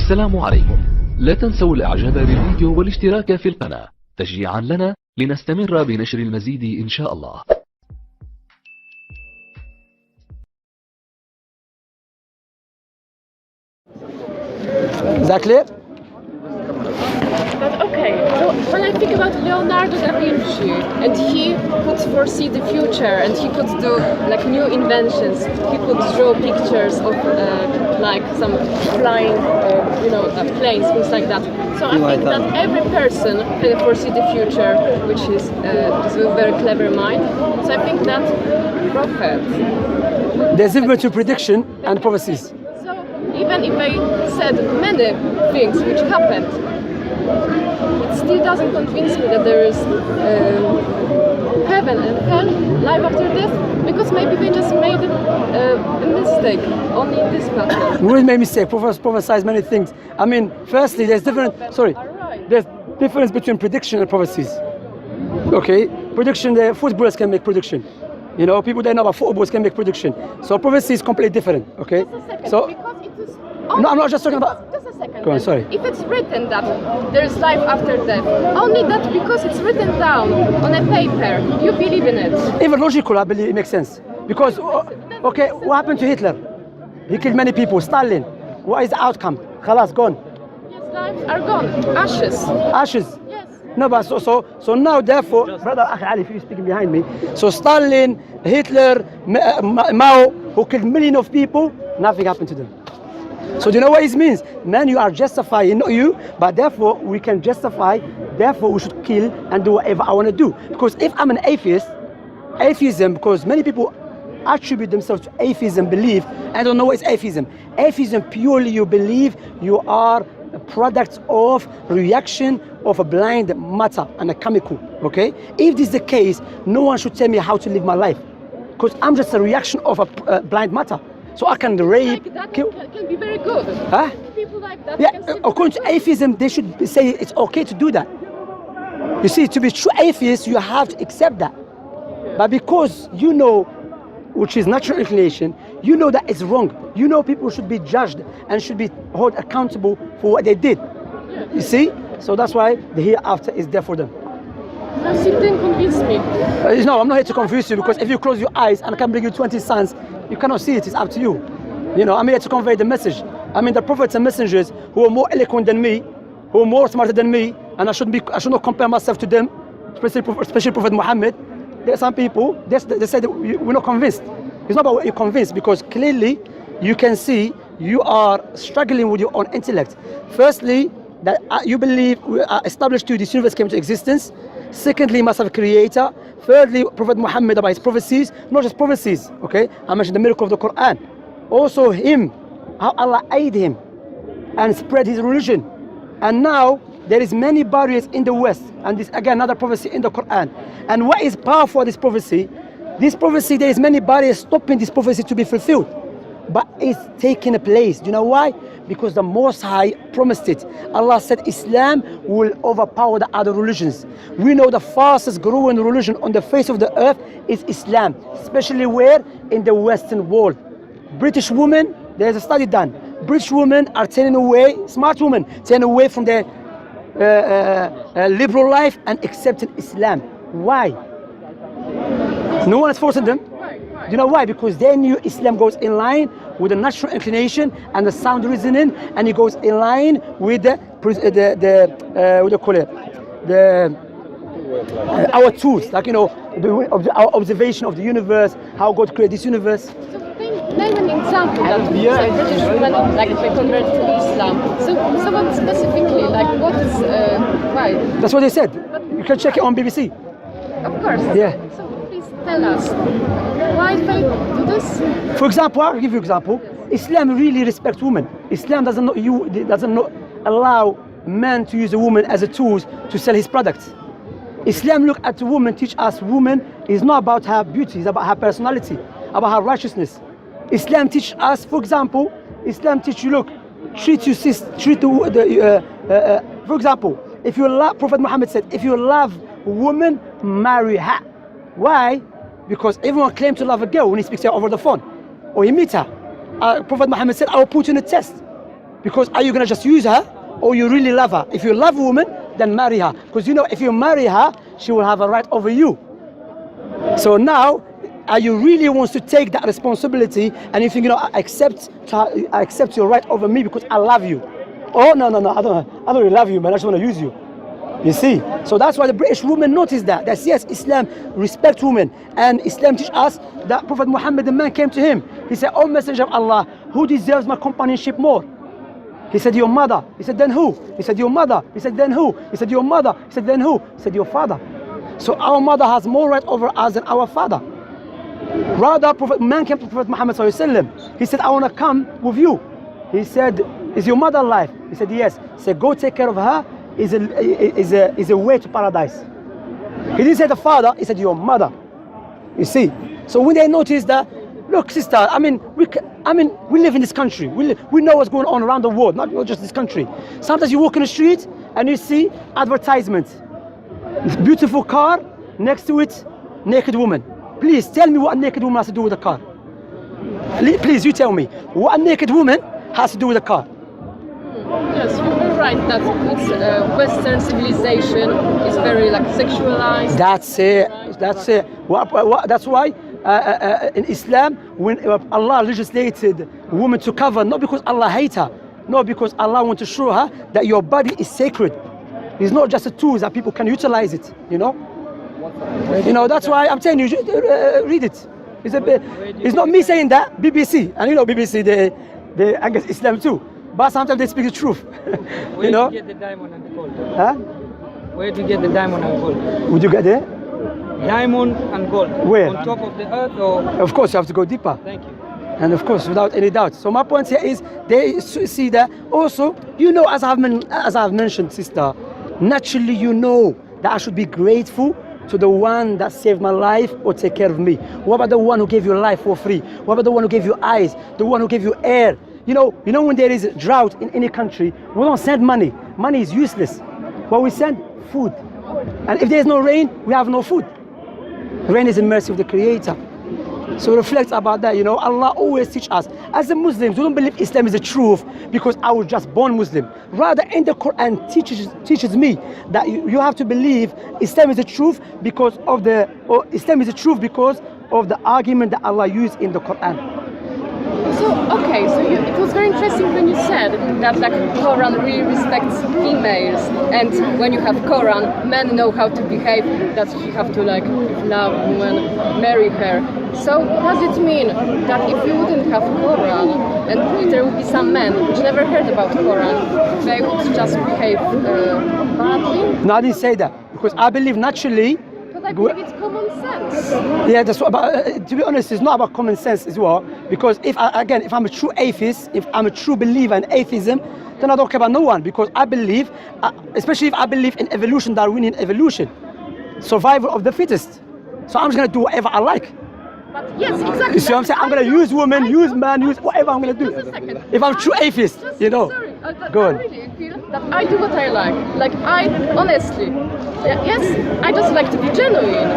السلام عليكم. لا تنسوا الاعجاب بالفيديو والاشتراك في القناة تشجيعا لنا لنستمر بنشر المزيد ان شاء الله. Is that clear? But okay, so when I think about Leonardo da Vinci and he could foresee the future and he could do like new inventions, he could draw pictures of like some flying, planes, things like that. So I think that every person can foresee the future, which is just a very clever mind. So I think that prophet. There's a difference between prediction and prophecies. So even if I said many things which happened, it still doesn't convince me that there is heaven and hell, life after death, because maybe they just made a mistake only in this matter. We will make mistake. Prophesize many things. I mean, firstly, there's there's difference between prediction and prophecies. Okay, prediction. The footballers can make prediction. You know, people that know about footballs can make prediction. So prophecy is completely different. Okay. Just a second, So because it is. no, I'm not just talking about. Just a second. Go on, sorry. If it's written that there is life after death, only that because it's written down on a paper, you believe in it. Even logical, I believe it makes sense. Because, okay, what happened to Hitler? He killed many people. Stalin, what is the outcome? Khalas, gone. His lives are gone, ashes. Ashes. Yes. No, but so now, therefore, brother Akhi Ali, if you're speaking behind me, so Stalin, Hitler, Mao, who killed millions of people, nothing happened to them. So do you know what it means? Man, you are justifying, not you, but therefore we can justify, therefore we should kill and do whatever I want to do. Because if I'm an atheism, because many people attribute themselves to atheism, belief, and don't know what is atheism. Atheism, purely you believe you are a product of reaction of a blind matter and a chemical, okay? If this is the case, no one should tell me how to live my life. Because I'm just a reaction of a blind matter. So I can rape, Like that kill. can be very good. Huh? People like that Yeah, can see according to atheism, they should say it's okay to do that. You see, to be true atheist, you have to accept that. But because you know, which is natural inclination, you know that it's wrong. You know people should be judged and should be held accountable for what they did. You see? So that's why the hereafter is there for them. No, still didn't convince me. No, I'm not here to confuse you, because if you close your eyes and I can bring you 20 sons, you cannot see it. It's up to you. You know, I'm here to convey the message. I mean, the prophets and messengers who are more eloquent than me, who are more smarter than me, and I should not compare myself to them, especially Prophet Muhammad. There are some people, they say that we're not convinced. It's not about what you're convinced, because clearly you can see you are struggling with your own intellect. Firstly, that you believe established to this universe came into existence. Secondly, must have a creator. Thirdly, Prophet Muhammad about his prophecies, not just prophecies, okay? I mentioned the miracle of the Quran. Also him, how Allah aided him and spread his religion. And now there is many barriers in the West, and this again another prophecy in the Quran. And what is powerful this prophecy? This prophecy, there is many barriers stopping this prophecy to be fulfilled. But it's taking a place. Do you know why? Because the Most High promised it. Allah said Islam will overpower the other religions. We know the fastest growing religion on the face of the earth is Islam, especially where? In the Western world. British women, there's a study done. British women are turning away, smart women, turning away from their liberal life and accepting Islam. Why? No one is forcing them. Do you know why? Because they knew Islam goes in line with the natural inclination and the sound reasoning, and it goes in line with what do you call it? Our tools, like, you know, our observation of the universe, how God created this universe. So name an example that say British women like they convert to Islam. So what specifically, like what is why? That's what they said. You can check it on BBC. Of course. Yeah. So please tell us why they do this. For example, I'll give you an example. Islam really respects women. Islam doesn't allow man to use a woman as a tool to sell his products. Islam look at the woman, teach us woman is not about her beauty, it's about her personality, about her righteousness. Islam teach us, for example, Islam teach you, look, for example, if you love, Prophet Muhammad said, if you love a woman, marry her. Why? Because everyone claims to love a girl when he speaks to her over the phone or he meets her. Prophet Muhammad said, I will put you in a test. Because are you going to just use her or you really love her? If you love a woman, then marry her. Because you know, if you marry her, she will have a right over you. So now, are you really wants to take that responsibility and you think, you know, I accept your right over me because I love you. Oh, no, I don't really love you, man. I just want to use you. You see? So that's why the British women noticed that yes, Islam respects women. And Islam teaches us that Prophet Muhammad, the man came to him. He said, "O Messenger of Allah, who deserves my companionship more?" He said, "Your mother." He said, "Then who?" He said, "Your mother." He said, "Then who?" He said, "Your mother." He said, "Then who?" He said, "Your father." So our mother has more right over us than our father. Rather, man came to Prophet Muhammad sallallahu alaihi wasallam. He said, "I want to come with you." He said, "Is your mother alive?" He said, "Yes." He said, "Go take care of her. Is a way to paradise." He didn't say the father. He said, "Your mother." You see. So when they notice that, look, sister. We live in this country. We know what's going on around the world, not just this country. Sometimes you walk in the street and you see advertisements. Beautiful car, next to it, naked woman. Please tell me what a naked woman has to do with a car. Please, you tell me what a naked woman has to do with a car. Yes, you're right. That Western civilization is very like sexualized. That's it. That's it. That's why in Islam, when Allah legislated women to cover, not because Allah hates her, no, because Allah wants to show her that your body is sacred. It's not just a tool that people can utilize it. You know. You know, that's why I'm telling you, read it. It's not me saying that. BBC, and you know BBC, they against Islam too. But sometimes they speak the truth. You know. Where do you get the diamond and the gold? Huh? Where do you get the diamond and gold? Would you get there? Diamond and gold. Where? On top of the earth, or? Of course, you have to go deeper. Thank you. And of course, without any doubt. So my point here is, they see that also, you know, as I've mentioned, sister, naturally you know that I should be grateful to the one that saved my life or take care of me. What about the one who gave you life for free? What about the one who gave you eyes? The one who gave you air? You know when there is a drought in any country, we don't send money. Money is useless. But we send food. And if there's no rain, we have no food. Rain is a mercy of the Creator. So reflect about that. You know, Allah always teaches us. As a Muslims, we don't believe Islam is the truth because I was just born Muslim. Rather, in the Quran teaches me that you have to believe Islam is the truth because of the argument that Allah used in the Quran. So it was very interesting when you said that like Quran really respects females, and when you have Quran, men know how to behave, that you have to like love woman, marry her. So does it mean that if you wouldn't have Quran and there would be some men which never heard about Quran, they would just behave badly? No, I didn't say that because I believe naturally. But I believe it's common sense. Yeah, that's what. But to be honest, it's not about common sense as well. Because if I'm a true atheist, if I'm a true believer in atheism, then I don't care about no one. Because I believe, especially if I believe in evolution, Darwinian evolution, survival of the fittest. So I'm just gonna do whatever I like. But yes, exactly. You see what I'm saying? I'm gonna use women, use man, use whatever I'm gonna do. Just a second. If I'm a true atheist, you know. Sorry, Go on. I really feel that I do what I like. Like I honestly, yes, I just like to be genuine.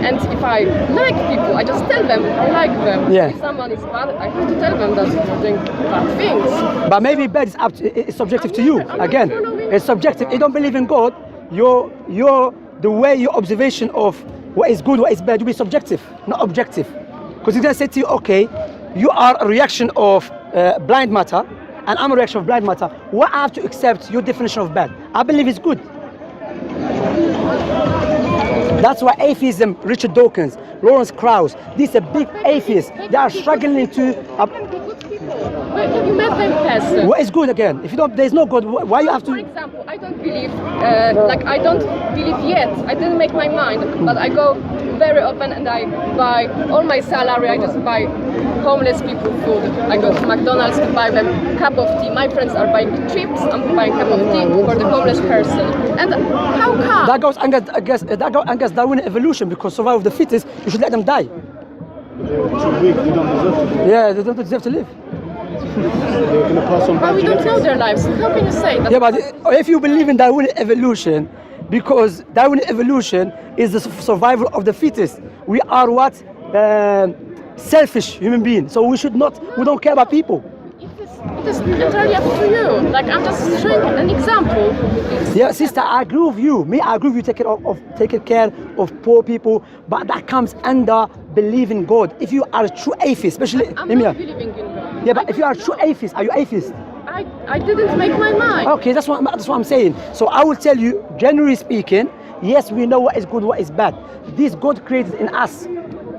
And if I like people, I just tell them I like them. Yeah. If someone is bad, I have to tell them that they're doing bad things. But maybe bad is it's subjective to you. Again, it's subjective. You don't believe in God. The way your observation of what is good, what is bad, will be subjective, not objective. Because he's gonna say to you, okay, you are a reaction of blind matter, and I'm a reaction of blind matter. What I have to accept your definition of bad. I believe it's good. That's why atheism, Richard Dawkins, Lawrence Krauss, these are big atheists. They are struggling to. Where have you met them in person? What is good again? If you don't, there's no God. Why you have to? For example, I don't believe, I don't believe yet. I didn't make my mind, but I go very often and I buy all my salary. I just buy homeless people food. I go to McDonald's to buy them a cup of tea. My friends are buying chips. I'm buying a cup of tea for the homeless person. And how come? That goes against Darwinian evolution because survival of the fittest. You should let them die. Too weak, they don't deserve to live. Yeah, they don't deserve to live. They're going to pass on But bad we don't know genetics. their lives. How can you say that? Yeah, but if you believe in Darwinian evolution, because Darwinian evolution is the survival of the fittest. We are what? Selfish human beings. So we don't care about people. If this It is entirely up to you. Like, I'm just showing an example. Yeah, sister, I agree with you. Me, I agree with you taking care of poor people, but that comes under believing God. If you are a true atheist, especially... I'm Let me- not believing in God. Yeah, but if you are a true atheist, are you atheist? I didn't make my mind. Okay, that's what I'm saying. So I will tell you, generally speaking, yes, we know what is good, what is bad. This God created in us.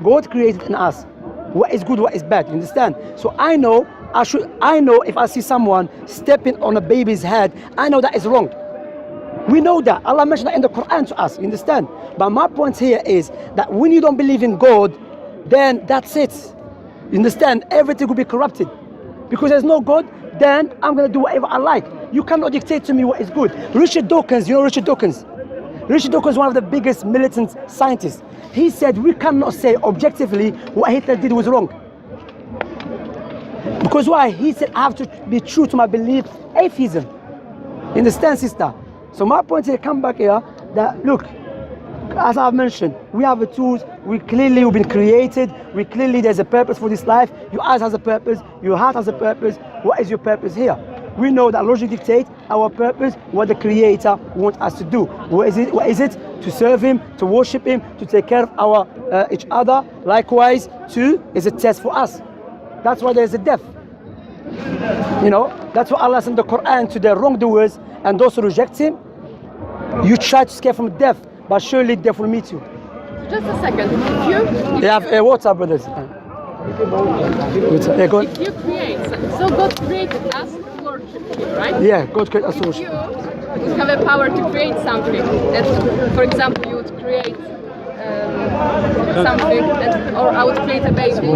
God created in us what is good, what is bad. You understand? So I know if I see someone stepping on a baby's head, I know that is wrong. We know that. Allah mentioned that in the Quran to us. You understand? But my point here is that when you don't believe in God, then that's it. You understand? Everything will be corrupted. Because there's no God, then I'm going to do whatever I like. You cannot dictate to me what is good. Richard Dawkins, you know Richard Dawkins? Richard Dawkins is one of the biggest militant scientists. He said we cannot say objectively what Hitler did was wrong. Because why? He said I have to be true to my belief, atheism. You understand, sister? So my point here, come back here, that look, as I've mentioned, we have the tools, we've been created, there's a purpose for this life. Your eyes has a purpose, your heart has a purpose. What is your purpose here? We know that logic dictates our purpose, what the Creator wants us to do. What is it? To serve Him, to worship Him, to take care of each other. Likewise, too, is a test for us. That's why there's a death. You know, that's what Allah said in the Quran to the wrongdoers and those who reject Him. You try to escape from death, but surely death will meet you. Just a second. They have water, brothers. Yeah, go on. If you create, so God created us to worship Him, right? Yeah, God created us to If worship. you would have a power to create something, that, for example, you would create something, or I would create a baby.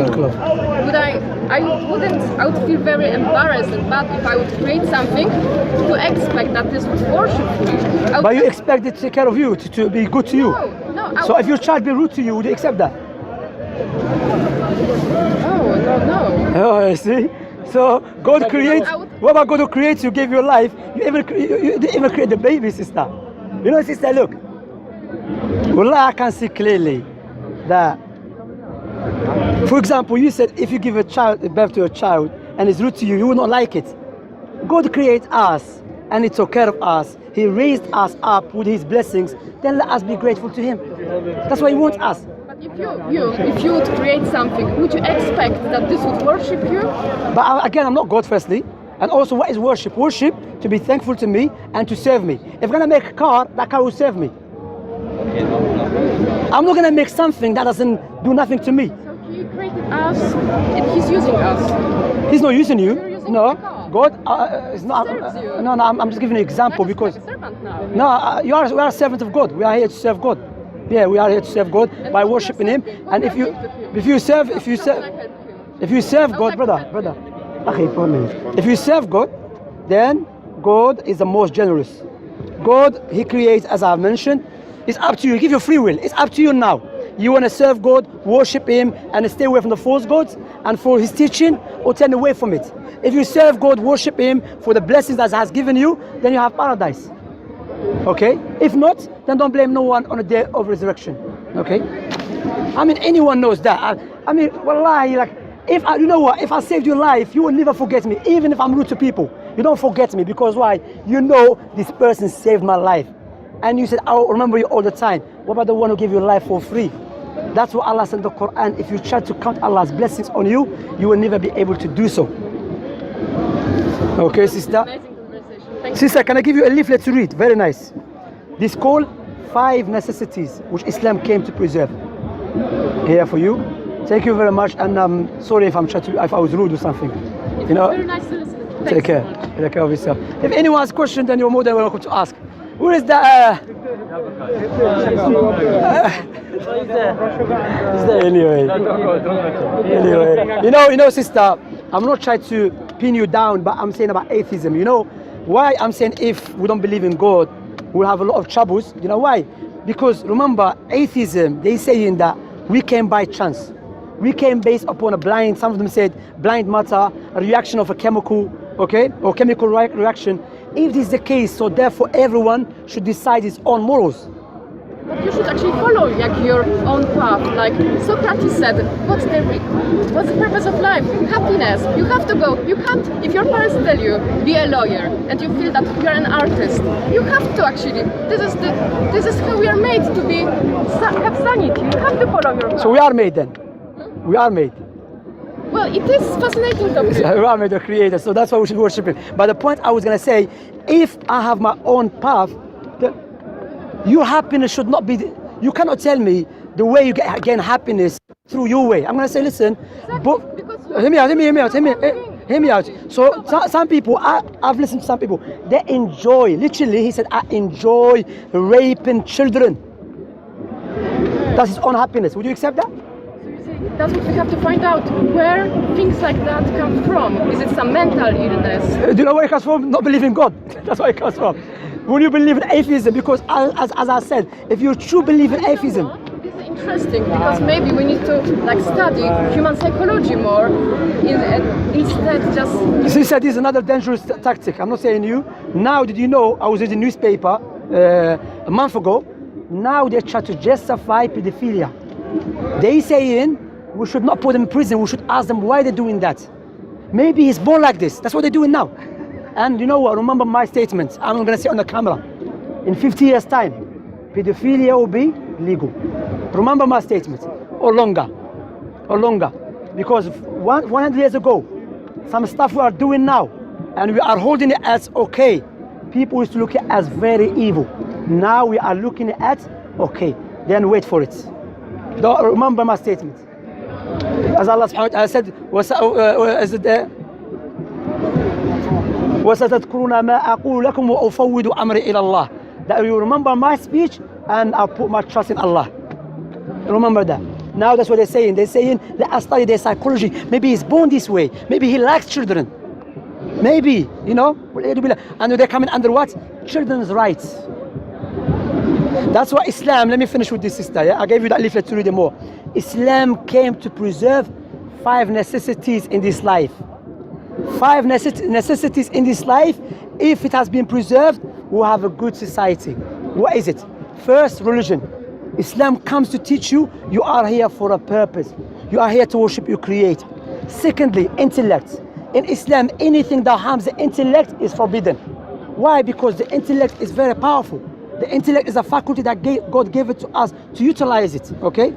I would feel very embarrassed and bad if I would create something to expect that this would worship me. But you expect it to take care of you, to be good to you. No. So if your child be rude to you, would you accept that? No. Oh, I see. So God creates. What about God who creates you, gave you life? You didn't even create the baby, sister. You know, sister, look. Wallah, I can see clearly that. For example, you said if you give birth to a child and it's rude to you, you will not like it. God created us and He took care of us. He raised us up with His blessings. Then let us be grateful to Him. That's why He wants us. But if you would create something, would you expect that this would worship you? But again, I'm not God firstly. And also, what is worship? Worship, to be thankful to me and to serve me. If I'm going to make a car, that car will serve me. I'm not going to make something that doesn't do nothing to me. So He created us and He's using us. He's not using you. You're using No. the car. God is not. Serves you. No, I'm just giving you an example I'm because. like a servant now. No, we are a servant of God. We are here to serve God. Yeah, we are here to serve God by worshiping Him. And if you serve God, brother. If you serve God, then God is the most generous. God, He creates, as I've mentioned. It's up to you. Give your free will. It's up to you now. You want to serve God, worship Him, and stay away from the false gods and for His teaching, or turn away from it. If you serve God, worship Him for the blessings that He has given you, then you have paradise. Okay? If not, then don't blame no one on the day of resurrection. Okay? I mean, anyone knows that. I mean, wallahi, like, if I saved your life, you will never forget me. Even if I'm rude to people, you don't forget me, because why? You know this person saved my life. And you said, I'll remember you all the time. What about the one who gave you life for free? That's what Allah said in the Quran. If you try to count Allah's blessings on you, you will never be able to do so. Okay, sister? Amazing conversation. Sister, can I give you a leaflet to read? Very nice. This called 5 necessities which Islam came to preserve. Here for you. Thank you very much, and I'm sorry if I was rude or something. It's very nice to listen. Thanks Take care. so much. Take care of yourself. If anyone has a question, then you're more than welcome to ask. Where is that? Is there anyway? You know, sister, I'm not trying to pin you down, but I'm saying about atheism. You know why I'm saying if we don't believe in God, we'll have a lot of troubles. You know why? Because remember, atheism, they saying that we came by chance. We came based upon a blind, some of them said blind matter, a reaction of a chemical, okay, or chemical reaction. If this is the case, so therefore everyone should decide his own morals. But you should actually follow like your own path. Like Socrates said, what's the purpose of life? Happiness. You have to go. You can't. If your parents tell you be a lawyer and you feel that you're an artist, you have to actually. This is how we are made to be. Have sanity. You have to follow your path. So we are made then. We are made. Well, it is fascinating topic. We are made the creator, so that's why we should worship him. But the point I was going to say, if I have my own path, your happiness should not be. You cannot tell me the way you gain happiness through your way. I'm going to say, listen, but hear me out. So some people, I've listened to some people, they enjoy. Literally, he said, I enjoy raping children. That's his own happiness. Would you accept that? That's what we have to find out, where things like that come from. Is it some mental illness? Do you know where it comes from? Not believing God. That's where it comes from. When you believe in atheism, because as I said, if you truly believe in atheism, this is interesting because maybe we need to like study human psychology more instead just. He said this is another dangerous tactic. I'm not saying you. Now, did you know? I was reading a newspaper a month ago. Now they try to justify pedophilia. They saying we should not put him in prison. We should ask them why they're doing that. Maybe he's born like this. That's what they're doing now. And you know what? Remember my statement. I'm going to say on the camera. In 50 years' time, pedophilia will be legal. Remember my statement. Or longer. Because 100 years ago, some stuff we are doing now, and we are holding it as okay. People used to look at it as very evil. Now we are looking at okay. Then wait for it. Don't remember my statement. As Allah subhanahu wa ta'ala said, وَسَتَذْكُرُونَ مَا أَقُولُ لَكُمْ وَأُفَوِّضُ أَمْرِي إِلَى اللَّهِ. That you remember my speech and I'll put my trust in Allah. Remember that. Now that's what they're saying. They're saying, let us study their psychology. Maybe he's born this way. Maybe he likes children. Maybe, you know. And they're coming under what? Children's rights. That's why Islam, let me finish with this, sister. Yeah? I gave you that leaflet to read it more. Islam came to preserve 5 necessities in this life. 5 necessities in this life. If it has been preserved, we'll have a good society. What is it? First, religion. Islam comes to teach you, you are here for a purpose. You are here to worship your Creator. Secondly, intellect. In Islam, anything that harms the intellect is forbidden. Why? Because the intellect is very powerful. The intellect is a faculty that God gave it to us to utilize it, okay?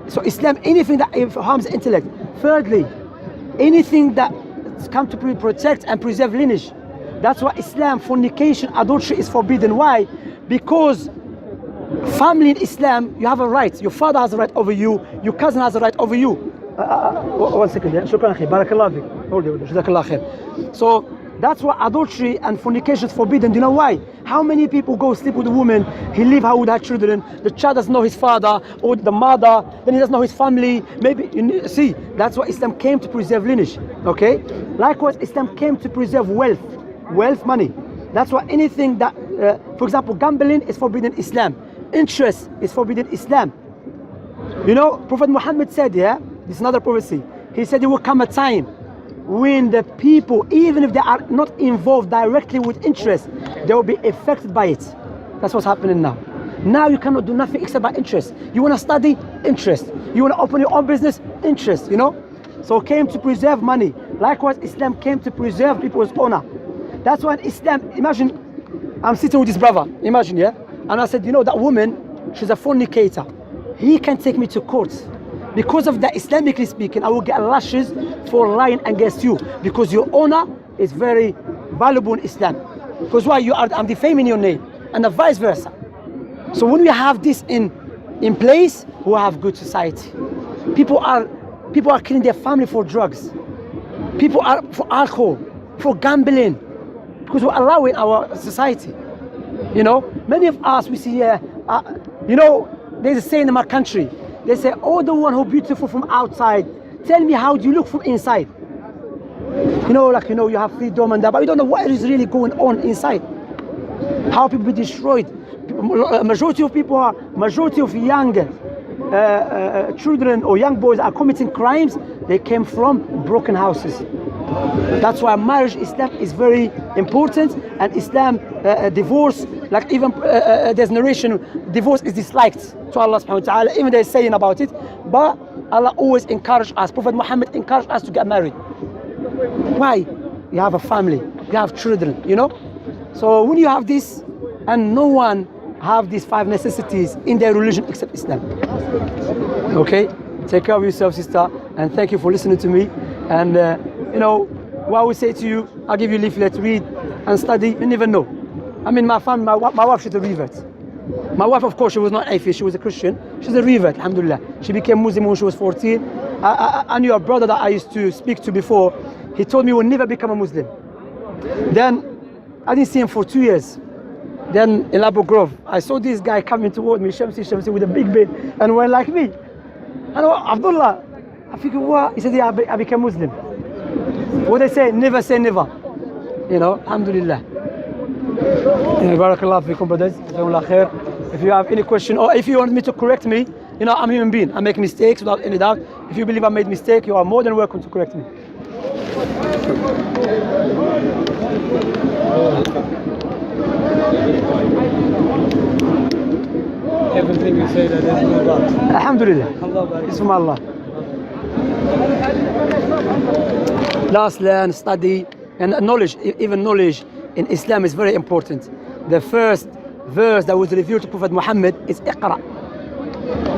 So Islam, anything that harms the intellect. Thirdly, anything that comes to protect and preserve lineage. That's why Islam, fornication, adultery is forbidden. Why? Because family in Islam, you have a right. Your father has a right over you. Your cousin has a right over you. 1 second, yeah? Shukran akhi, barakallah fik. Hold it, jazakallah khair. So that's why adultery and fornication is forbidden. Do you know why? How many people go sleep with a woman, he live how with her children, the child doesn't know his father or the mother, then he doesn't know his family. Maybe, see, that's why Islam came to preserve lineage, okay? Likewise, Islam came to preserve wealth, money. That's why anything that, for example, gambling is forbidden in Islam. Interest is forbidden in Islam. You know, Prophet Muhammad said, yeah, this is another prophecy. He said there will come a time when the people, even if they are not involved directly with interest, they will be affected by it. That's what's happening now. Now you cannot do nothing except by interest. You want to study? Interest. You want to open your own business? Interest, you know? So it came to preserve money. Likewise, Islam came to preserve people's honor. That's why in Islam, imagine, I'm sitting with this brother, imagine, yeah? And I said, you know, that woman, she's a fornicator. He can take me to court. Because of that, Islamically speaking, I will get lashes for lying against you. Because your honor is very valuable in Islam. Because why? I'm defaming your name. And vice versa. So when we have this in place, we have good society. People are killing their family for drugs. People are for alcohol, for gambling. Because we're allowing our society. You know, many of us, we see, you know, there's a saying in my country. They say, oh, the one who's beautiful from outside, tell me how do you look from inside? You know, like, you know, you have freedom and that, but you don't know what is really going on inside. How people be destroyed. Majority of young children or young boys are committing crimes. They came from broken houses. That's why marriage Islam is very important, and Islam divorce, like even there's narration, divorce is disliked to Allah subhanahu wa ta'ala, even they're saying about it, but Allah always encouraged us, Prophet Muhammad encouraged us to get married. Why? You have a family, you have children, you know? So when you have this, and no one have these 5 necessities in their religion except Islam. Okay? Take care of yourself, sister, and thank you for listening to me. And you know, what I would say to you, I'll give you a leaflet, read and study, you never know. I mean, my family, my wife, she's a revert. My wife, of course, she was not atheist, she was a Christian. She's a revert, alhamdulillah. She became Muslim when she was 14. I knew a brother that I used to speak to before. He told me he would never become a Muslim. Then, I didn't see him for 2 years. Then in Abu Grove, I saw this guy coming toward me, Shmsi, with a big beard, and went like me. And Abdullah, I figured, what? He said, yeah, I became Muslim. What they say never. You know, alhamdulillah. Barakallah fikum, brothers. Jazakumullah khair. If you have any question, or if you want me to correct me, you know, I'm a human being. I make mistakes without any doubt. If you believe I made mistake, you are more than welcome to correct me. Everything you say that is no doubt. Alhamdulillah. It's from Allah. Last, learn, study, and knowledge, even knowledge in Islam is very important. The first verse that was revealed to Prophet Muhammad is Iqra.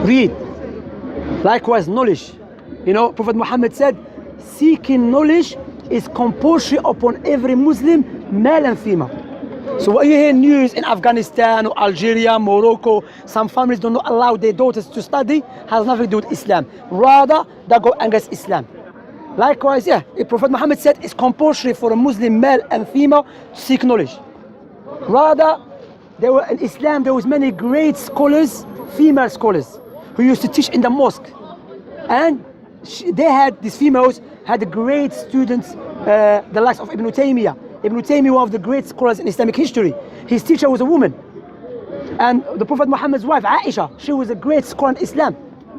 Read. Likewise, knowledge. You know, Prophet Muhammad said, seeking knowledge is compulsory upon every Muslim, male and female. So when you hear news in Afghanistan or Algeria, Morocco, some families do not allow their daughters to study, has nothing to do with Islam. Rather, they go against Islam. Likewise, yeah, Prophet Muhammad said it's compulsory for a Muslim male and female to seek knowledge. Rather, in Islam there was many great scholars, female scholars, who used to teach in the mosque. And these females had great students, the likes of Ibn Taymiyyah. Ibn Taymiyyah, one of the great scholars in Islamic history. His teacher was a woman. And the Prophet Muhammad's wife, Aisha, she was a great scholar in Islam,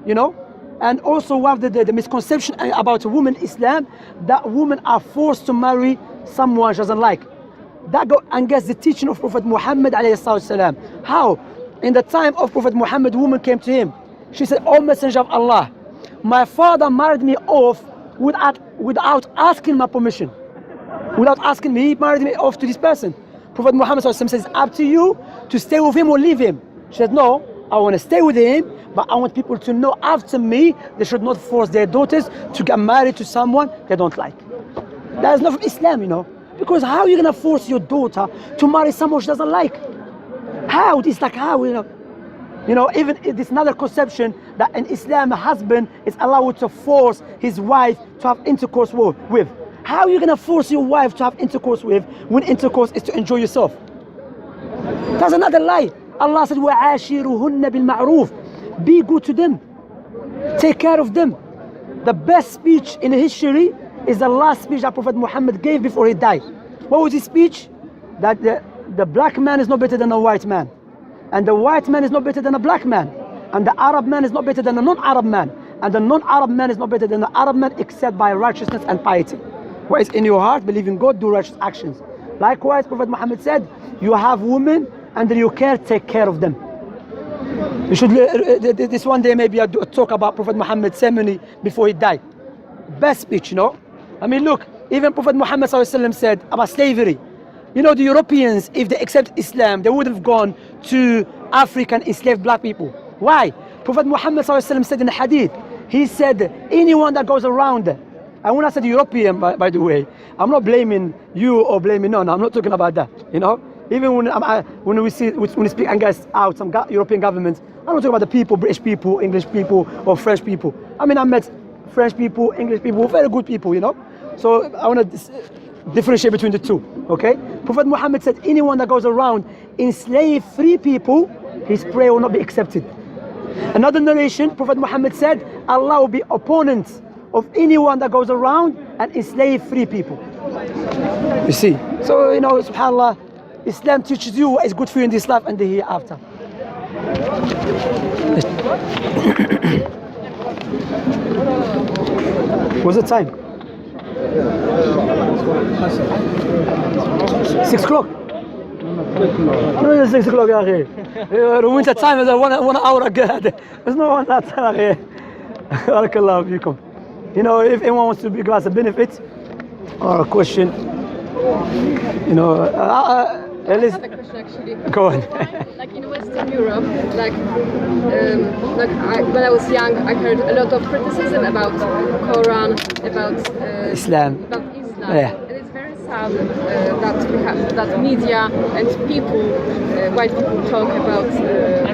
you know. And also one of the misconception about a woman in Islam, that women are forced to marry someone she doesn't like. That goes against the teaching of Prophet Muhammad ﷺ. How? In the time of Prophet Muhammad, a woman came to him. She said, "O Messenger of Allah, my father married me off without asking my permission. Without asking me, he married me off to this person." Prophet Muhammad ﷺ says, "Up to you to stay with him or leave him." She said, "No, I want to stay with him, but I want people to know after me, they should not force their daughters to get married to someone they don't like." That is not from Islam, you know. Because how are you going to force your daughter to marry someone she doesn't like? How? It's like how, you know. You know, even this another conception that in Islam a husband is allowed to force his wife to have intercourse with. How are you going to force your wife to have intercourse with when intercourse is to enjoy yourself? That's another lie. Allah said, وَعَاشِرُهُنَّ بِالْمَعْرُوفِ. Be good to them. Take care of them. The best speech in history is the last speech that Prophet Muhammad gave before he died. What was his speech? That the black man is not better than a white man. And the white man is not better than a black man. And the Arab man is not better than a non-Arab man. And the non-Arab man is not better than the Arab man except by righteousness and piety. What is in your heart, believe in God, do righteous actions. Likewise, Prophet Muhammad said, you have women under your care, take care of them. You should, this one day maybe I'll do a talk about Prophet Muhammad's ceremony before he died. Best speech, you know. I mean, look, even Prophet Muhammad said about slavery. You know, the Europeans, if they accept Islam, they would have gone to Africa and enslaved black people. Why? Prophet Muhammad said in the hadith, he said, anyone that goes around, and when I said European, by the way, I'm not blaming you or blaming, no, I'm not talking about that, you know. Even when we speak against some European governments, I'm not talking about the people, British people, English people, or French people. I mean, I met French people, English people, very good people, you know. So I want to differentiate between the two, okay? Prophet Muhammad said, anyone that goes around enslave free people, his prayer will not be accepted. Another narration, Prophet Muhammad said, Allah will be opponent of anyone that goes around and enslave free people. You see, so you know, subhanAllah, Islam teaches you what is good for you in this life and the hereafter. What's the time? 6 o'clock. No, 6 o'clock يا أخي. Winter time is 1 hour ahead. There's no one that time يا أخي. بارك الله فيكم. You know, if anyone wants to give us a benefit or a question, you know, I have a question actually. Go on. Like in Western Europe, when I was young, I heard a lot of criticism about Quran, about Islam. Yeah. And it's very sad that we have that media and people, white people, talk about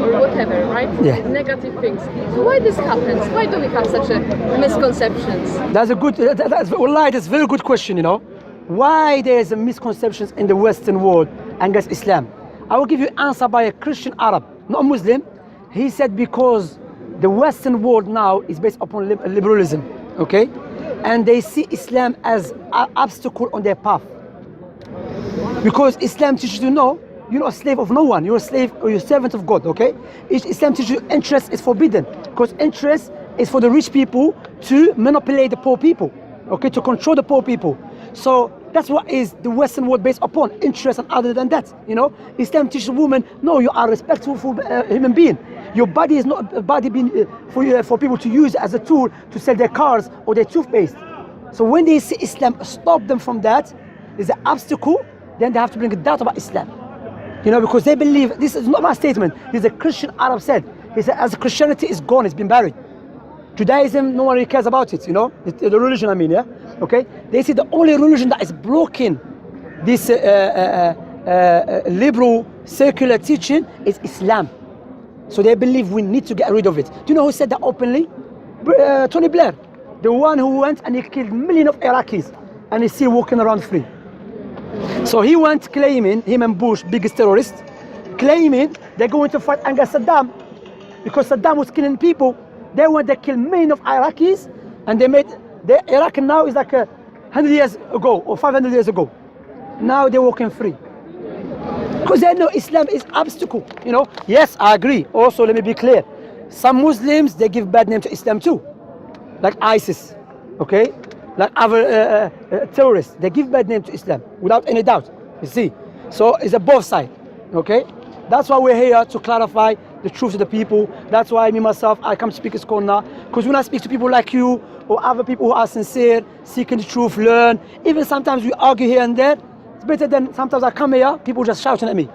or whatever, right? Yeah. Negative things. So why this happens? Why do we have such a misconceptions? That's a good. That's a very good question. You know, why there's a misconceptions in the Western world against Islam. I will give you an answer by a Christian Arab, not a Muslim. He said because the Western world now is based upon liberalism, okay? And they see Islam as an obstacle on their path. Because Islam teaches you, no, you're not a slave of no one. You're a slave or you're a servant of God, okay? Islam teaches you interest is forbidden. Because interest is for the rich people to manipulate the poor people, okay? To control the poor people. So that's what is the Western world based upon, interest and other than that, you know. Islam teaches women, no, you are respectful for human being. Your body is not a body being for people to use as a tool to sell their cars or their toothpaste. So when they see Islam stop them from that, is an obstacle, then they have to bring a doubt about Islam. You know, because they believe, this is not my statement, this is a Christian Arab said. He said, as Christianity is gone, it's been buried. Judaism, no one really cares about it, you know, the religion I mean, yeah? Okay? They say the only religion that is blocking this liberal, secular teaching is Islam. So they believe we need to get rid of it. Do you know who said that openly? Tony Blair, the one who went and he killed millions of Iraqis and he's still walking around free. So he went claiming, him and Bush, biggest terrorist, claiming they're going to fight against Saddam because Saddam was killing people. They went, they killed millions of Iraqis and they made, Iraq now is like 100 years ago or 500 years ago. Now they're walking free. Because they know Islam is obstacle, you know. Yes, I agree. Also, let me be clear. Some Muslims, they give bad name to Islam too. Like ISIS, okay? Like other terrorists, they give bad name to Islam without any doubt, you see. So it's a both side, okay? That's why we're here to clarify the truth to the people. That's why me, myself, I come to Speaker's Corner. Because when I speak to people like you or other people who are sincere, seeking the truth, learn, even sometimes we argue here and there, it's better than sometimes I come here, people just shouting at me.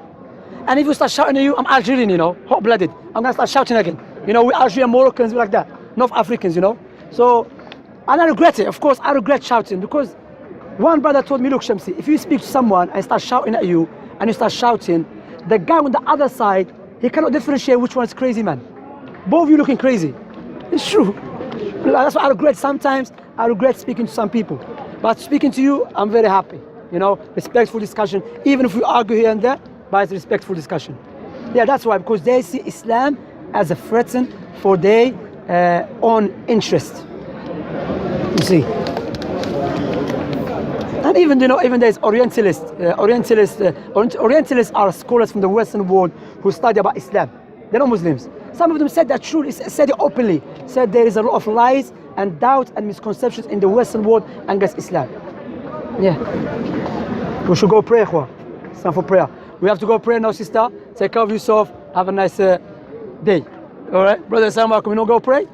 And if you start shouting at you, I'm Algerian, you know, hot-blooded. I'm gonna start shouting again. You know, we Algerian Moroccans, we like that. North Africans, you know. So, and I regret it, of course, I regret shouting because one brother told me, look, Shemsi, if you speak to someone and start shouting at you and you start shouting, the guy on the other side, he cannot differentiate which one is crazy, man. Both of you looking crazy. It's true. That's why I regret sometimes, I regret speaking to some people. But speaking to you, I'm very happy. You know, respectful discussion. Even if we argue here and there, but it's respectful discussion. Yeah, that's why, because they see Islam as a threat for their own interest. You see. And even, you know, even there's Orientalists. Orientalists are scholars from the Western world who study about Islam. They're not Muslims. Some of them said that truly, said it openly, said there is a lot of lies and doubt and misconceptions in the Western world against Islam. Yeah. We should go pray, Ikhwa. It's time for prayer. We have to go pray now, sister. Take care of yourself. Have a nice day. All right, brother, assalamu alaikum. You know, go pray?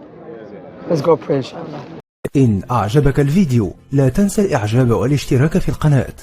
Let's go pray, inshallah. إن أعجبك الفيديو لا تنسى الإعجاب والاشتراك في القناة.